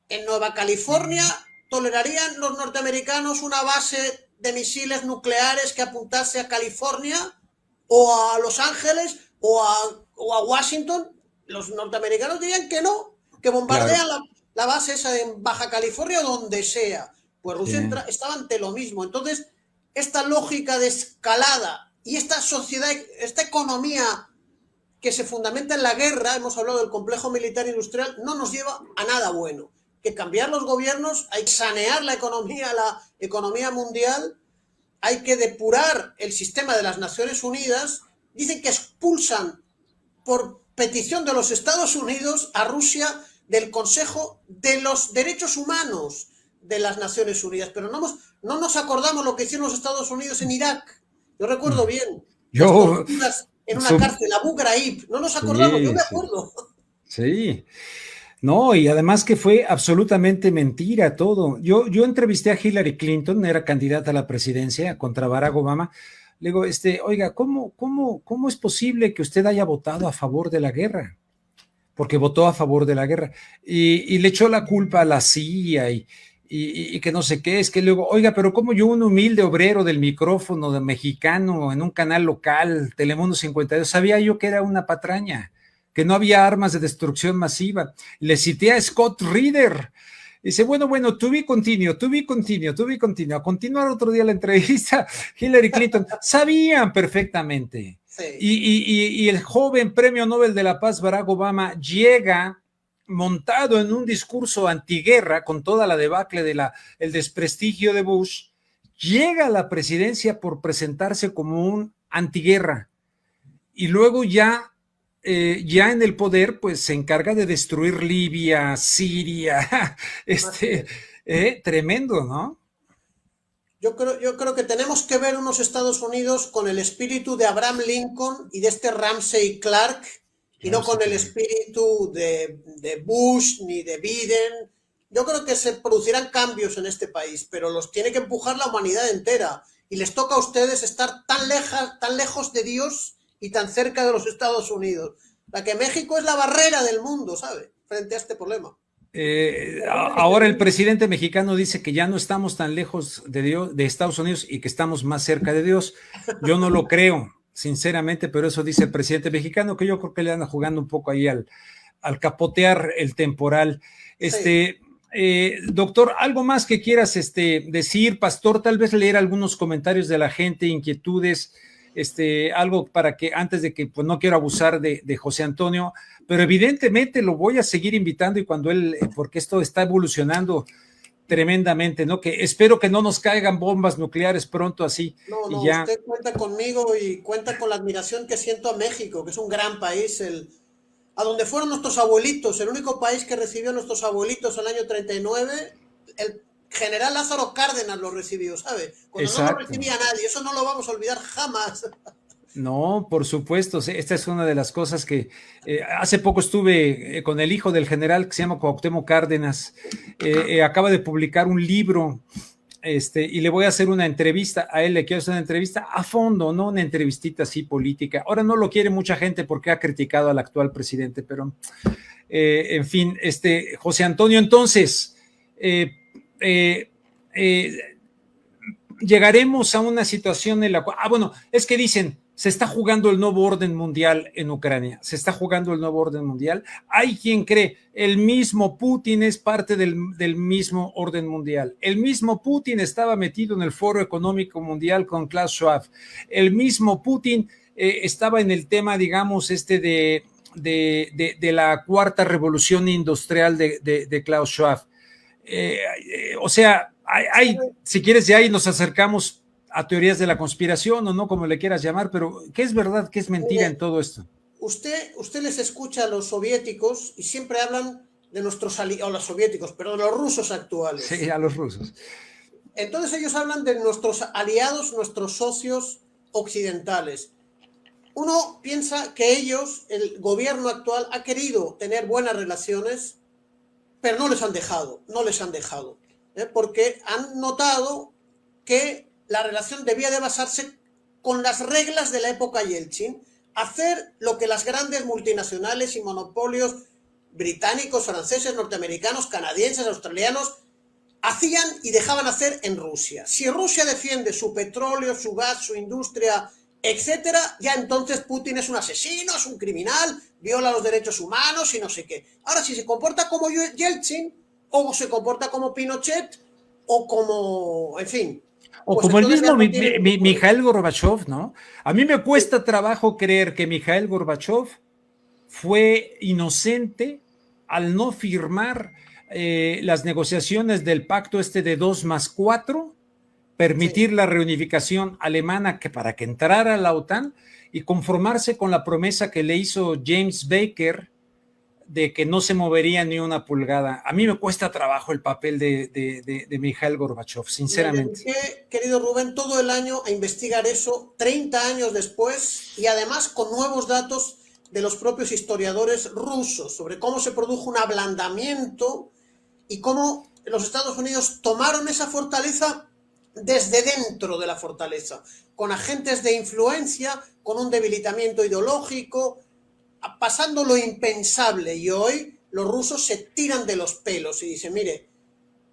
¿en Nueva California tolerarían los norteamericanos una base de misiles nucleares que apuntase a California o a Los Ángeles o a Washington? los norteamericanos dirían que no, que bombardean la base esa en Baja California o donde sea. Pues Rusia estaba ante lo mismo. Entonces, esta lógica de escalada y esta sociedad, esta economía que se fundamenta en la guerra, hemos hablado del complejo militar industrial, no nos lleva a nada bueno. Hay que cambiar los gobiernos, hay que sanear la economía mundial, hay que depurar el sistema de las Naciones Unidas. Dicen que expulsan por petición de los Estados Unidos a Rusia del Consejo de los Derechos Humanos de las Naciones Unidas, pero no nos acordamos lo que hicieron los Estados Unidos en Irak. Yo recuerdo bien. En una cárcel, Abu Ghraib. No nos acordamos, yo me acuerdo. Sí. No, y además que fue absolutamente mentira todo. Yo entrevisté a Hillary Clinton, era candidata a la presidencia contra Barack Obama. Le digo, oiga, ¿cómo es posible que usted haya votado a favor de la guerra? Porque votó a favor de la guerra. Y le echó la culpa a la CIA y que no sé qué, es que luego, oiga, pero como yo, un humilde obrero del micrófono de mexicano en un canal local, Telemundo 52, sabía yo que era una patraña, que no había armas de destrucción masiva. Le cité a Scott Reeder. Dice, bueno, to be continue. A continuar otro día la entrevista, Hillary Clinton. Sabían perfectamente. Sí. Y el joven premio Nobel de la Paz, Barack Obama, llega montado en un discurso antiguerra con toda la debacle el desprestigio de Bush, llega a la presidencia por presentarse como un antiguerra y luego ya en el poder pues se encarga de destruir Libia, Siria, tremendo, ¿no? Yo creo que tenemos que ver unos Estados Unidos con el espíritu de Abraham Lincoln y de Ramsey Clark, y no con el espíritu de Bush ni de Biden. Yo creo que se producirán cambios en este país, pero los tiene que empujar la humanidad entera. Y les toca a ustedes estar tan lejos de Dios y tan cerca de los Estados Unidos. La que México es la barrera del mundo, ¿sabe? Frente a este problema. Ahora el presidente mexicano dice que ya no estamos tan lejos de Dios, de Estados Unidos, y que estamos más cerca de Dios. Yo no lo creo, sinceramente, pero eso dice el presidente mexicano, que yo creo que le anda jugando un poco ahí al capotear el temporal. Sí. Doctor, ¿algo más que quieras decir, pastor? Tal vez leer algunos comentarios de la gente, inquietudes, algo para que, antes de que, pues no quiero abusar de José Antonio, pero evidentemente lo voy a seguir invitando y cuando porque esto está evolucionando tremendamente, ¿no? Que espero que no nos caigan bombas nucleares pronto así. No, y ya. Usted cuenta conmigo y cuenta con la admiración que siento a México, que es un gran país, a donde fueron nuestros abuelitos, el único país que recibió a nuestros abuelitos en el año 39, el general Lázaro Cárdenas lo recibió, ¿sabe? Cuando Exacto. No lo recibía nadie, eso no lo vamos a olvidar jamás. No, por supuesto, esta es una de las cosas que hace poco estuve con el hijo del general que se llama Cuauhtémoc Cárdenas, acaba de publicar un libro, y le voy a hacer una entrevista, a él le quiero hacer una entrevista a fondo, no una entrevistita así política. Ahora no lo quiere mucha gente porque ha criticado al actual presidente, pero en fin, José Antonio, entonces, llegaremos a una situación en la cual, bueno, es que dicen, se está jugando el nuevo orden mundial en Ucrania, se está jugando el nuevo orden mundial. Hay quien cree, el mismo Putin es parte del mismo orden mundial. El mismo Putin estaba metido en el Foro Económico Mundial con Klaus Schwab. El mismo Putin estaba en el tema, digamos, de la cuarta revolución industrial de Klaus Schwab. O sea, si quieres, de ahí nos acercamos a teorías de la conspiración o no, como le quieras llamar, pero ¿qué es verdad, qué es mentira en todo esto? Usted les escucha a los soviéticos y siempre hablan de nuestros aliados, los soviéticos, perdón, los rusos actuales. Sí, a los rusos. Entonces ellos hablan de nuestros aliados, nuestros socios occidentales. Uno piensa que ellos, el gobierno actual, ha querido tener buenas relaciones, pero no les han dejado, porque han notado que la relación debía de basarse con las reglas de la época Yeltsin, hacer lo que las grandes multinacionales y monopolios británicos, franceses, norteamericanos, canadienses, australianos hacían y dejaban hacer en Rusia. Si Rusia defiende su petróleo, su gas, su industria etcétera, ya entonces Putin es un asesino, es un criminal, viola los derechos humanos y no sé qué. Ahora, si se comporta como Yeltsin, o se comporta como Pinochet, o como, en fin. O pues como el mismo no tiene... Mikhail Gorbachev, ¿no? A mí me cuesta trabajo creer que Mikhail Gorbachev fue inocente al no firmar las negociaciones del pacto de 2+4, permitir la reunificación alemana para que entrara a la OTAN y conformarse con la promesa que le hizo James Baker de que no se movería ni una pulgada. A mí me cuesta trabajo el papel de Mikhail Gorbachev, sinceramente. Me dediqué, querido Rubén, todo el año a investigar eso, 30 años después, y además con nuevos datos de los propios historiadores rusos sobre cómo se produjo un ablandamiento y cómo los Estados Unidos tomaron esa fortaleza desde dentro de la fortaleza, con agentes de influencia, con un debilitamiento ideológico, pasando lo impensable. Y hoy los rusos se tiran de los pelos y dicen, mire,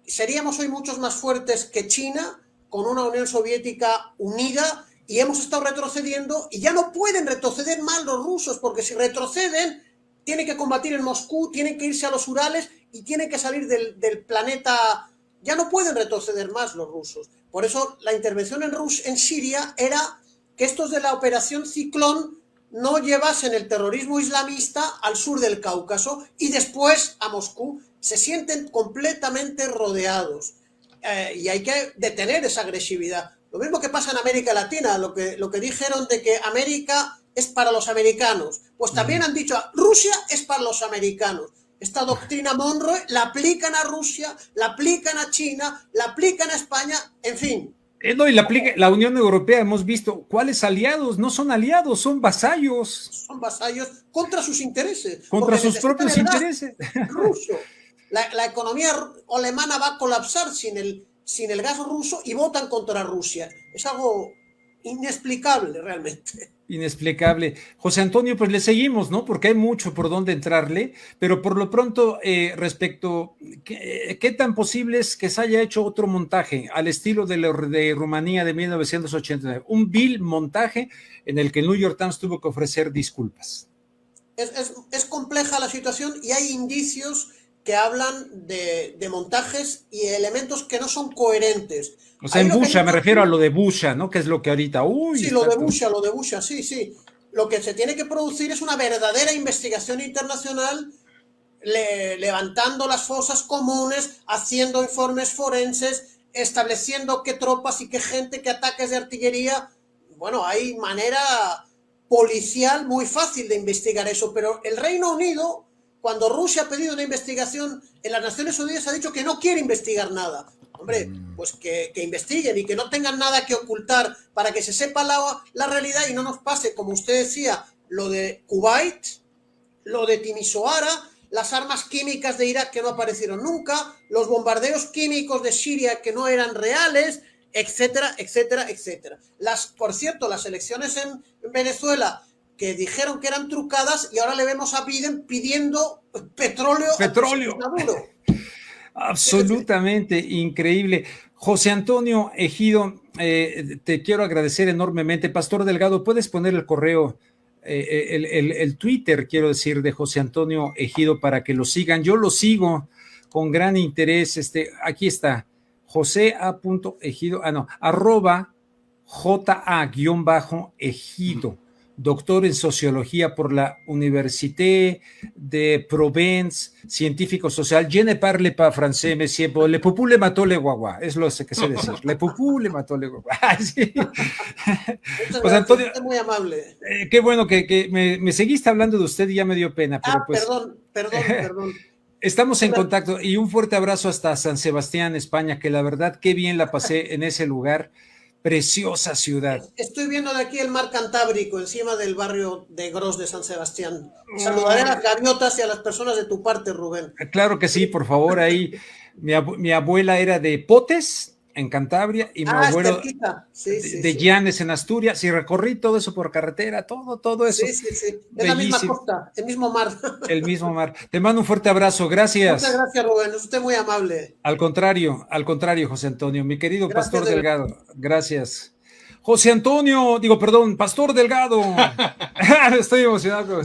seríamos hoy muchos más fuertes que China, con una Unión Soviética unida, y hemos estado retrocediendo, y ya no pueden retroceder más los rusos, porque si retroceden, tienen que combatir en Moscú, tienen que irse a los Urales, y tienen que salir del planeta. Ya no pueden retroceder más los rusos. Por eso la intervención en Siria era que estos de la Operación Ciclón no llevasen el terrorismo islamista al sur del Cáucaso y después a Moscú. Se sienten completamente rodeados y hay que detener esa agresividad. Lo mismo que pasa en América Latina, lo que dijeron de que América es para los americanos. Pues también han dicho, Rusia es para los americanos. Esta doctrina Monroe la aplican a Rusia, la aplican a China, la aplican a España, en fin. No, y la Unión Europea, hemos visto cuáles aliados, no son aliados, son vasallos. Son vasallos contra sus intereses. Contra sus propios intereses. Ruso. La economía alemana va a colapsar sin el gas ruso y votan contra Rusia. Es algo inexplicable realmente. Inexplicable. José Antonio, pues le seguimos, ¿no? Porque hay mucho por dónde entrarle, pero por lo pronto, respecto, ¿qué tan posible es que se haya hecho otro montaje al estilo de Rumanía de 1989? Un vil montaje en el que el New York Times tuvo que ofrecer disculpas. Es compleja la situación y hay indicios que hablan de montajes y elementos que no son coherentes. O sea, en Busha, me refiero a lo de Busha, ¿no? Que es lo que ahorita... Sí, lo de Busha, sí. Lo que se tiene que producir es una verdadera investigación internacional, levantando las fosas comunes, haciendo informes forenses, estableciendo qué tropas y qué gente, qué ataques de artillería. Bueno, hay manera policial muy fácil de investigar eso, pero el Reino Unido, cuando Rusia ha pedido una investigación en las Naciones Unidas, ha dicho que no quiere investigar nada. Hombre, pues que investiguen y que no tengan nada que ocultar para que se sepa la realidad y no nos pase, como usted decía, lo de Kuwait, lo de Timisoara, las armas químicas de Irak que no aparecieron nunca, los bombardeos químicos de Siria que no eran reales, etcétera, etcétera, etcétera. Por cierto, las elecciones en Venezuela que dijeron que eran trucadas y ahora le vemos a Biden pidiendo petróleo. Absolutamente increíble. José Antonio Ejido, te quiero agradecer enormemente. Pastor Delgado, ¿puedes poner el correo, el Twitter, quiero decir, de José Antonio Ejido para que lo sigan? Yo lo sigo con gran interés. Aquí está, José A.Ejido, @JA_Ejido. Doctor en Sociología por la Université de Provence, científico social. Je ne parle pas français, monsieur, le pupú le mató le guagua, es lo que sé decir. Le pupú le mató le guagua. Sí. Pues Antonio, es muy amable. Qué bueno que me seguiste hablando de usted y ya me dio pena. Pero pues, perdón. Estamos en contacto y un fuerte abrazo hasta San Sebastián, España, que la verdad, qué bien la pasé en ese lugar. Preciosa ciudad. Estoy viendo de aquí el mar Cantábrico, encima del barrio de Gros de San Sebastián. Saludaré a las gaviotas y a las personas de tu parte, Rubén. Claro que sí, por favor, ahí. Mi abuela era de Potes, en Cantabria, y mi abuelo de Llanes, en Asturias, y recorrí todo eso por carretera, todo eso. Sí. Es la misma costa, el mismo mar. El mismo mar. Te mando un fuerte abrazo, gracias. Muchas gracias, Rubén, es usted muy amable. Al contrario, José Antonio, mi querido Pastor Delgado, gracias. José Antonio, perdón, Pastor Delgado. Estoy emocionado.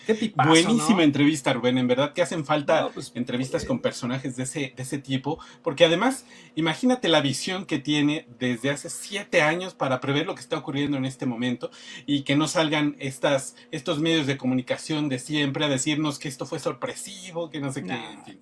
Qué tipazo, Buenísima ¿no? entrevista, Rubén. En verdad que hacen falta No, pues, entrevistas con personajes de ese tipo, porque además, imagínate la visión que tiene desde hace 7 años para prever lo que está ocurriendo en este momento y que no salgan estos medios de comunicación de siempre a decirnos que esto fue sorpresivo, que no sé qué. En fin.